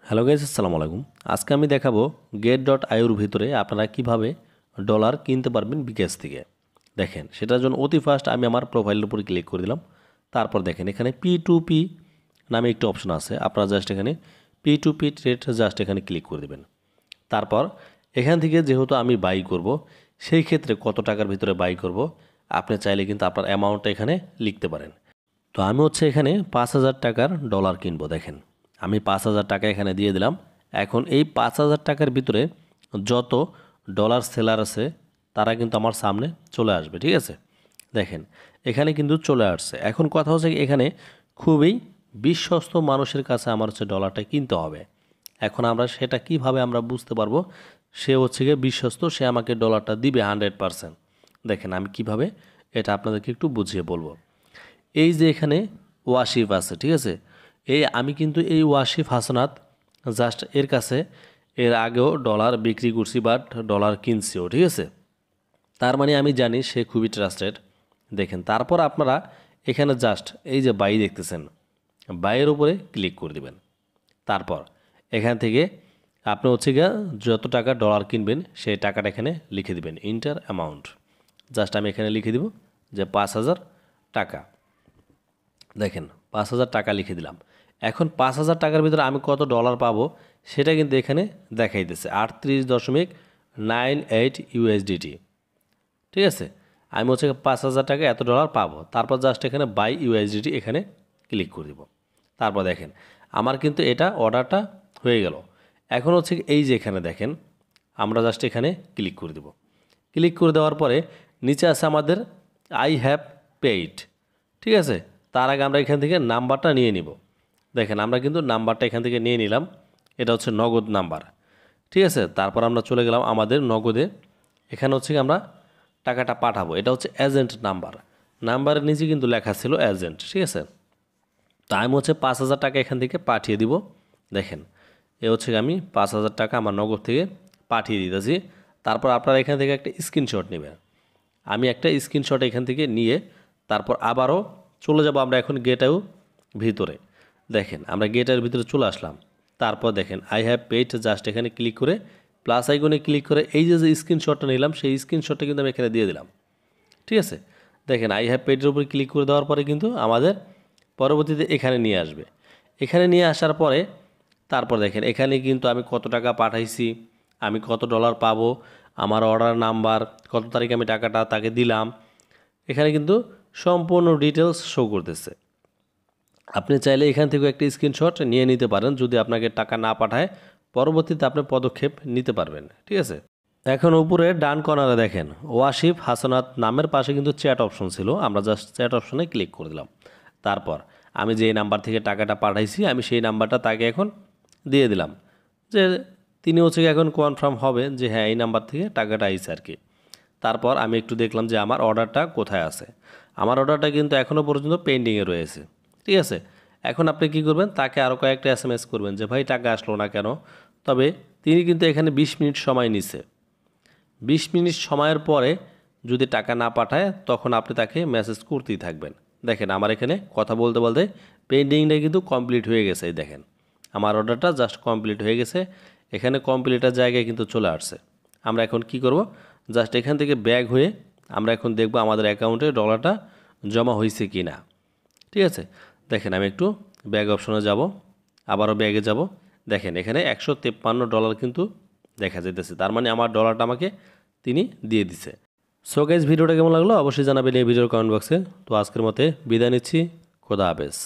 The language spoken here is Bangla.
হ্যালো গাইস, আসসালামু আলাইকুম। আজকে আমি দেখাবো get.ioর ভিতরে আপনারা কিভাবে ডলার কিনতে পারবেন বিকাশ থেকে। দেখেন, সেটার জন্য অতি ফার্স্ট আমি আমার প্রোফাইলের উপর ক্লিক করে দিলাম। তারপর দেখেন এখানে P2P নামে একটি অপশন আছে। আপনারা জাস্ট এখানে P2P ট্রেড জাস্ট এখানে ক্লিক করে দেবেন। তারপর এখান থেকে যেহেতু আমি বাই করব, সেই ক্ষেত্রে কত টাকার ভিতরে বাই করব আপনি চাইলে কিন্তু আপনার অ্যামাউন্টটা এখানে লিখতে পারেন। তো আমি এখানে 5,000 টাকার ডলার কিনবো। দেখেন, আমি 5,000 টাকা এখানে দিয়ে দিলাম। এখন এই 5,000 টাকার ভিতরে যত ডলার সেলার আছে তারা কিন্তু আমার সামনে চলে আসবে, ঠিক আছে? দেখেন, এখানে কিন্তু চলে আসছে। এখন কথা হচ্ছে এখানে খুবই বিশ্বস্ত মানুষের কাছে আমার ডলারটা কিনতে হবে। এখন আমরা সেটা কিভাবে আমরা বুঝতে পারবো সে গিয়ে বিশ্বস্ত, সে আমাকে ডলারটা দিবে 100%। দেখেন আমি কিভাবে এটা আপনাদেরকে একটু বুঝিয়ে বলবো। এই যে এখানে ওয়াসিফ আছে, ঠিক আছে? আমি কিন্তু এই ওয়াসিফ হাসনাত জাস্ট এর কাছে এর আগেও ডলার বিক্রি করছি, বাট ডলার কিনছিও, ঠিক আছে? তার মানে আমি জানি সে খুবই ট্রাস্টেড। দেখেন, তারপর আপনারা এখানে জাস্ট এই যে বাই দেখতেছেন, বাইয়ের উপরে ক্লিক করে দিবেন। তারপর এখান থেকে আপনি গিয়ে যত টাকা ডলার কিনবেন সেই টাকাটা এখানে লিখে দিবেন, ইন্টার অ্যামাউন্ট। জাস্ট আমি এখানে লিখে দিব যে 5,000 টাকা। দেখেন, 5,000 টাকা লিখে দিলাম। এখন 5,000 টাকার ভিতরে আমি কত ডলার পাবো সেটা কিন্তু এখানে দেখাই দিচ্ছে 38.98 ইউএসডিটি, ঠিক আছে? আমি 5,000 টাকা এত ডলার পাবো। তারপর জাস্ট এখানে বাই ইউএসডিটি এখানে ক্লিক করে দিব। তারপর দেখেন আমার কিন্তু এটা অর্ডারটা হয়ে গেল। এখন এই যে এখানে দেখেন, আমরা জাস্ট এখানে ক্লিক করে দেব। ক্লিক করে দেওয়ার পরে নিচে আছে আমাদের আই হ্যাভ পেইড, ঠিক আছে? তার আগে আমরা এখান থেকে নাম্বারটা নিয়ে নিব। দেখেন, আমরা কিন্তু নাম্বারটা এখান থেকে নিয়ে নিলাম। এটা নগদ নাম্বার, ঠিক আছে? তারপর আমরা চলে গেলাম আমাদের নগদে। এখানে আমরা টাকাটা পাঠাবো। এটা এজেন্ট নাম্বার, নাম্বারের নিচে কিন্তু লেখা ছিল এজেন্ট, ঠিক আছে? তো আমি 5,000 টাকা এখান থেকে পাঠিয়ে দিব। দেখেন, আমি 5,000 টাকা আমার নগদ থেকে পাঠিয়ে দিতেছি। তারপর আপনারা এখান থেকে একটা স্ক্রিনশট নেবেন। আমি একটা স্ক্রিনশট এখান থেকে নিয়ে তারপর আবারও চলে যাব আমরা এখন গেটও ভিতরে। দেখেন, আমরা গেটের ভিতরে চলে আসলাম। তারপর দেখেন আই হ্যাভ পেইড, জাস্ট এখানে ক্লিক করে প্লাস আইকনে ক্লিক করে এই যে স্ক্রিনশটটা নিলাম সেই স্ক্রিনশটটা কিন্তু আমি এখানে দিয়ে দিলাম, ঠিক আছে? দেখেন, আই হ্যাভ পেইডের উপরে ক্লিক করে দেওয়ার পরে কিন্তু আমাদের পরবর্তীতে এখানে নিয়ে আসবে। এখানে নিয়ে আসার পরে তারপর দেখেন এখানে কিন্তু আমি কত টাকা পাঠাইছি, আমি কত ডলার পাবো, আমার অর্ডার নাম্বার, কত তারিখে আমি টাকাটা তাকে দিলাম, এখানে কিন্তু সম্পূর্ণ ডিটেলস শো করতেছে। আপনি চাইলে এখান থেকে একটা স্ক্রিনশট নিয়ে নিতে পারেন। যদি আপনাকে টাকা না পাঠায় পরবর্তীতে আপনি পদক্ষেপ নিতে পারবেন, ঠিক আছে? এখন উপরে ডান কর্নারে দেখেন ওয়াসিফ হাসনাত নামের পাশে কিন্তু চ্যাট অপশন ছিল। আমরা জাস্ট চ্যাট অপশনে ক্লিক করে দিলাম। তারপর আমি যে নাম্বার থেকে টাকাটা পাঠাইছি আমি সেই নাম্বারটা তাকে এখন দিয়ে দিলাম, যে তিনি এখন কনফার্ম হবে যে হ্যাঁ এই নাম্বার থেকে টাকাটা আইছে আর কি। তারপর আমি একটু দেখলাম যে আমার অর্ডারটা কোথায় আছে। আমার অর্ডারটা কিন্তু এখনও পর্যন্ত পেন্ডিংয়ে রয়েছে, ঠিক আছে? এখন আপনি কি করবেন, তাকে আরও কয়েকটা এসএমএস করবেন যে ভাই টাকা আসলো না কেন। তবে তিনি কিন্তু এখানে 20 মিনিট সময় নিছে। 20 মিনিট সময়ের পরে যদি টাকা না পাঠায় তখন আপনি তাকে মেসেজ করতেই থাকবেন। দেখেন, আমার এখানে কথা বলতে বলতে পেন্ডিংটা কিন্তু কমপ্লিট হয়ে গেছে। দেখেন, আমার অর্ডারটা জাস্ট কমপ্লিট হয়ে গেছে। এখানে কমপ্লিটের জায়গায় কিন্তু চলে আসছে। আমরা এখন কি করব, জাস্ট এখান থেকে ব্যাক হয়ে আমরা এখন দেখব আমাদের অ্যাকাউন্টে ডলারটা জমা হয়েছে কি না, ঠিক আছে? দেখেন, আমি একটু ব্যাগ অপশনে যাব, আবারও ব্যাগে যাব। দেখেন, এখানে $153 কিন্তু দেখা যাইতেছে। তার মানে আমার ডলারটা আমাকে তিনি দিয়ে দিছে। সো গাইস, ভিডিওটা কেমন লাগলো অবশ্যই জানাবেন এই ভিডিওর কমেন্ট বক্সে। তো আজকের মতে বিদায় নিচ্ছি, খোদা হাফেজ।